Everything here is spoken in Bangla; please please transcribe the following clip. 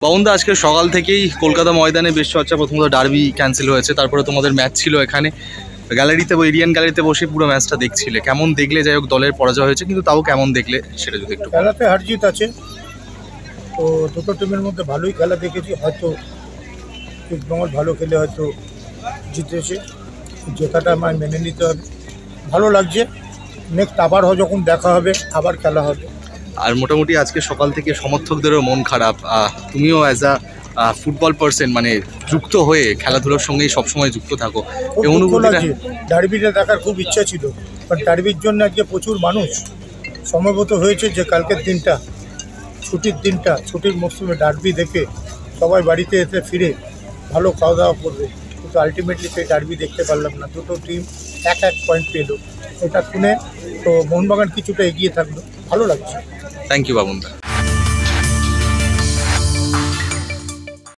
বাবনদা, আজকে সকাল থেকেই কলকাতা ময়দানে বেশ চর্চা। প্রথমত ডার্বি ক্যান্সেল হয়েছে, তারপরে তোমাদের ম্যাচ ছিল এখানে গ্যালারিতে, এরিয়ান গ্যালারিতে বসে পুরো ম্যাচটা দেখছিলে। কেমন দেখলে? যাই হোক, দলের পরাজয় হয়েছে, কিন্তু তাও কেমন দেখলে সেটা যদি একটু। খেলাতে হার জিত আছে, তো দুটো টিমের মধ্যে ভালোই খেলা দেখেছি। হয়তো ইস্টবেঙ্গল ভালো খেলে হয়তো জিতেছে, জেতাটা আমায় মেনে নিতে হবে। ভালো লাগছে, নেক্সট আবার যখন দেখা হবে আবার খেলা হবে। আর মোটামুটি আজকে সকাল থেকে সমর্থকদেরও মন খারাপ। তুমিও অ্যাজ আ ফুটবল পার্সন, মানে যুক্ত হয়ে খেলাধুলোর সঙ্গেই সবসময় যুক্ত থাকো, এই অনুভূতিটা। ডার্বিটা দেখার খুব ইচ্ছা ছিল, বাট ডার্বির জন্য আজকে প্রচুর মানুষ সমবেত হয়েছে। যে কালকের দিনটা ছুটির দিনটা, ছুটির মরশুমে ডার্বি দেখে সবাই বাড়িতে এসে ফিরে ভালো খাওয়া দাওয়া করবে, কিন্তু আলটিমেটলি সেই ডার্বি দেখতে পারলাম না। দুটো টিম এক পয়েন্ট পেল, এটা শুনে তো মোহনবাগান কিছুটা এগিয়ে থাকলো, ভালো লাগছে। Thank you বাবনদা।